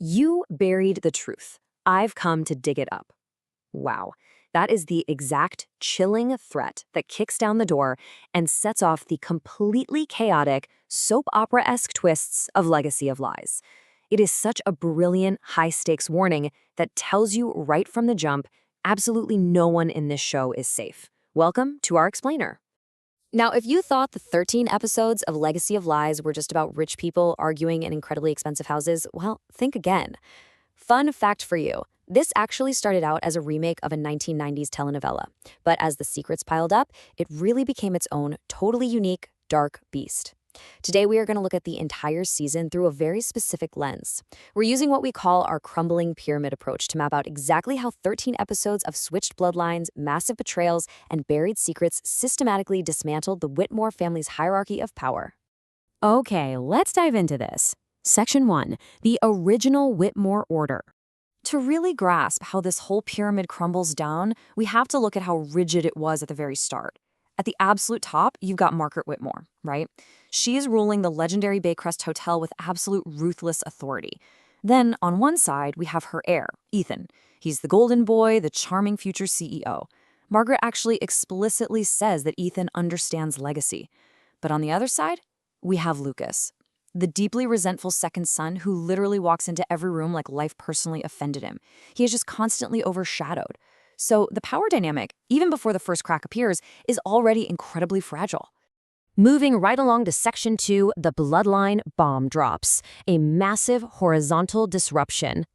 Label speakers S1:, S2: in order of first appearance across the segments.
S1: You buried the truth. I've come to dig it up. Wow. That is the exact chilling threat that kicks down the door and sets off the completely chaotic, soap opera-esque twists of Legacy of Lies. It is such a brilliant, high-stakes warning that tells you right from the jump, absolutely no one in this show is safe. Welcome to our explainer. Now, if you thought the 13 episodes of Legacy of Lies were just about rich people arguing in incredibly expensive houses, well, think again. Fun fact for you, this actually started out as a remake of a 1990s telenovela, but as the secrets piled up, it really became its own totally unique, dark beast. Today, we are going to look at the entire season through a very specific lens. We're using what we call our crumbling pyramid approach to map out exactly how 13 episodes of switched bloodlines, massive betrayals, and buried secrets systematically dismantled the Whitmore family's hierarchy of power. Okay, let's dive into this. Section 1, the original Whitmore order. To really grasp how this whole pyramid crumbles down, we have to look at how rigid it was at the very start. At the absolute top, you've got Margaret Whitmore, right? She is ruling the legendary Baycrest Hotel with absolute ruthless authority. Then, on one side, we have her heir, Ethan. He's the golden boy, the charming future CEO. Margaret actually explicitly says that Ethan understands legacy. But on the other side, we have Lucas, the deeply resentful second son who literally walks into every room like life personally offended him. He is just constantly overshadowed. So the power dynamic, even before the first crack appears, is already incredibly fragile. Moving right along to Section 2, the bloodline bomb drops, a massive horizontal disruption.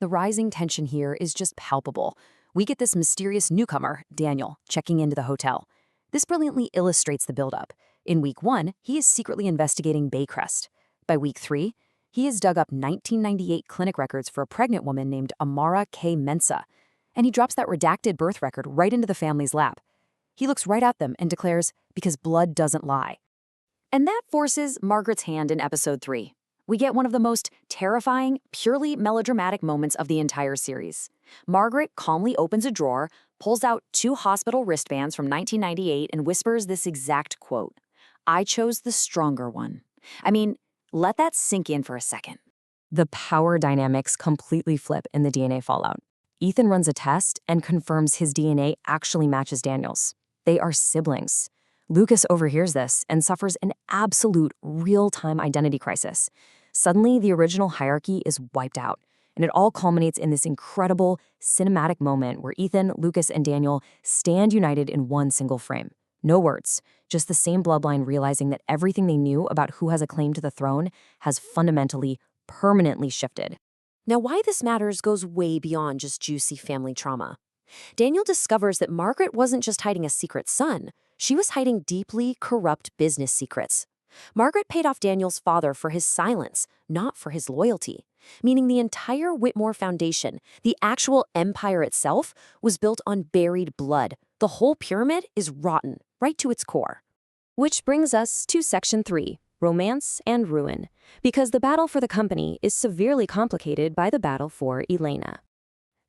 S1: The rising tension here is just palpable. We get this mysterious newcomer, Daniel, checking into the hotel. This brilliantly illustrates the buildup. In week 1, he is secretly investigating Baycrest. By week 3, he has dug up 1998 clinic records for a pregnant woman named Amara K. Mensah. And he drops that redacted birth record right into the family's lap. He looks right at them and declares, because blood doesn't lie. And that forces Margaret's hand in episode 3. We get one of the most terrifying, purely melodramatic moments of the entire series. Margaret calmly opens a drawer, pulls out 2 hospital wristbands from 1998 and whispers this exact quote, "I chose the stronger one." I mean, let that sink in for a second. The power dynamics completely flip in the DNA fallout. Ethan runs a test and confirms his DNA actually matches Daniel's. They are siblings. Lucas overhears this and suffers an absolute real-time identity crisis. Suddenly, the original hierarchy is wiped out, and it all culminates in this incredible cinematic moment where Ethan, Lucas, and Daniel stand united in one single frame. No words, just the same bloodline realizing that everything they knew about who has a claim to the throne has fundamentally, permanently shifted. Now, why this matters goes way beyond just juicy family trauma. Daniel discovers that Margaret wasn't just hiding a secret son, she was hiding deeply corrupt business secrets. Margaret paid off Daniel's father for his silence, not for his loyalty, meaning the entire Whitmore Foundation, the actual empire itself, was built on buried blood. The whole pyramid is rotten, right to its core. Which brings us to Section 3. Romance and ruin, because the battle for the company is severely complicated by the battle for Elena.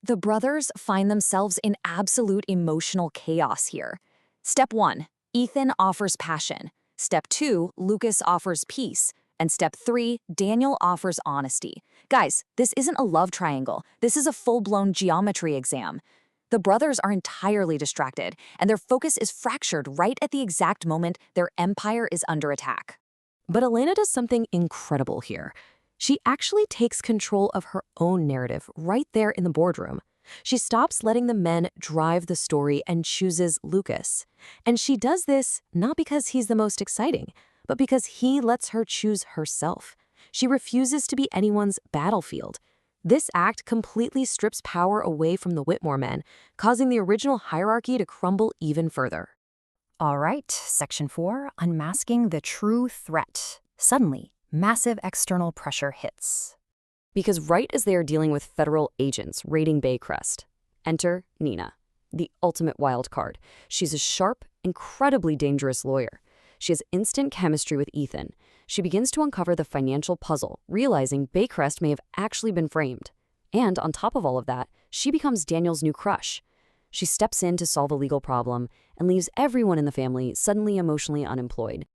S1: The brothers find themselves in absolute emotional chaos here. Step 1, Ethan offers passion. Step 2, Lucas offers peace. And step 3, Daniel offers honesty. Guys, this isn't a love triangle. This is a full-blown geometry exam. The brothers are entirely distracted, and their focus is fractured right at the exact moment their empire is under attack. But Elena does something incredible here. She actually takes control of her own narrative right there in the boardroom. She stops letting the men drive the story and chooses Lucas. And she does this not because he's the most exciting, but because he lets her choose herself. She refuses to be anyone's battlefield. This act completely strips power away from the Whitmore men, causing the original hierarchy to crumble even further. All right, Section 4, unmasking the true threat. Suddenly, massive external pressure hits. Because right as they are dealing with federal agents raiding Baycrest, enter Nina, the ultimate wild card. She's a sharp, incredibly dangerous lawyer. She has instant chemistry with Ethan. She begins to uncover the financial puzzle, realizing Baycrest may have actually been framed. And on top of all of that, she becomes Daniel's new crush. She steps in to solve a legal problem and leaves everyone in the family suddenly emotionally unemployed.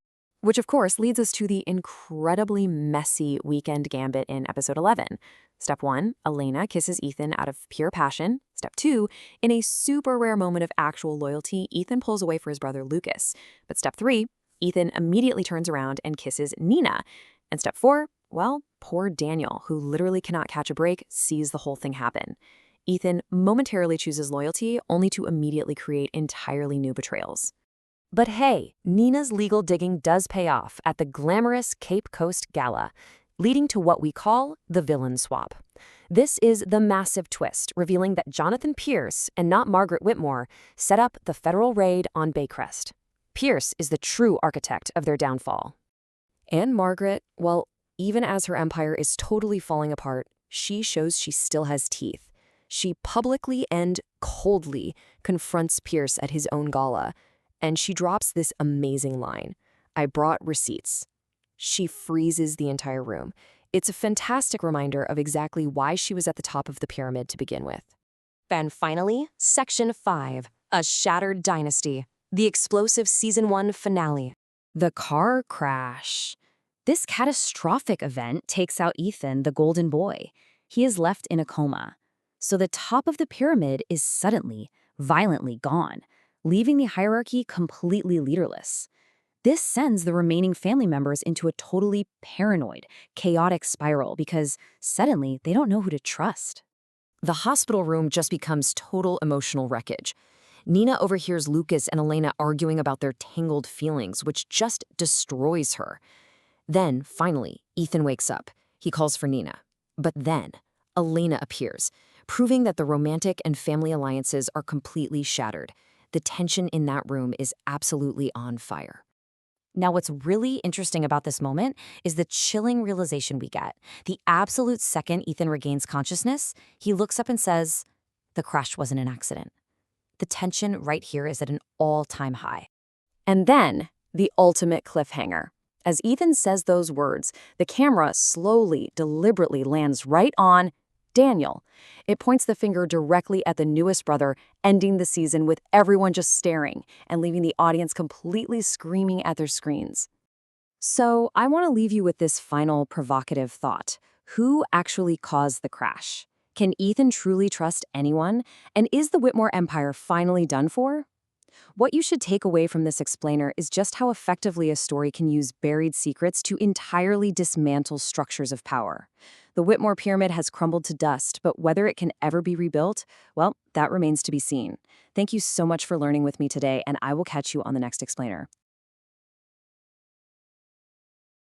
S1: Which, of course, leads us to the incredibly messy weekend gambit in episode 11. Step 1, Elena kisses Ethan out of pure passion. Step 2, in a super rare moment of actual loyalty, Ethan pulls away for his brother Lucas. But step 3, Ethan immediately turns around and kisses Nina. And step 4, well, poor Daniel, who literally cannot catch a break, sees the whole thing happen. Ethan momentarily chooses loyalty, only to immediately create entirely new betrayals. But hey, Nina's legal digging does pay off at the glamorous Cape Coast Gala, leading to what we call the villain swap. This is the massive twist, revealing that Jonathan Pierce, and not Margaret Whitmore, set up the federal raid on Baycrest. Pierce is the true architect of their downfall. And Margaret, well, even as her empire is totally falling apart, she shows she still has teeth. She publicly and coldly confronts Pierce at his own gala, and she drops this amazing line, "I brought receipts." She freezes the entire room. It's a fantastic reminder of exactly why she was at the top of the pyramid to begin with. And finally, Section 5, A Shattered Dynasty, the explosive Season 1 finale. The car crash. This catastrophic event takes out Ethan, the golden boy. He is left in a coma. So the top of the pyramid is suddenly, violently gone, leaving the hierarchy completely leaderless. This sends the remaining family members into a totally paranoid, chaotic spiral because suddenly they don't know who to trust. The hospital room just becomes total emotional wreckage. Nina overhears Lucas and Elena arguing about their tangled feelings, which just destroys her. Then, finally, Ethan wakes up. He calls for Nina. But then, Elena appears, proving that the romantic and family alliances are completely shattered. The tension in that room is absolutely on fire. Now, what's really interesting about this moment is the chilling realization we get. The absolute second Ethan regains consciousness, he looks up and says, "The crash wasn't an accident." The tension right here is at an all-time high. And then, the ultimate cliffhanger. As Ethan says those words, the camera slowly, deliberately lands right on Daniel. It points the finger directly at the newest brother, ending the season with everyone just staring and leaving the audience completely screaming at their screens. So I want to leave you with this final provocative thought. Who actually caused the crash? Can Ethan truly trust anyone? And is the Whitmore empire finally done for? What you should take away from this explainer is just how effectively a story can use buried secrets to entirely dismantle structures of power. The Whitmore pyramid has crumbled to dust, but whether it can ever be rebuilt, well, that remains to be seen. Thank you so much for learning with me today, and I will catch you on the next explainer.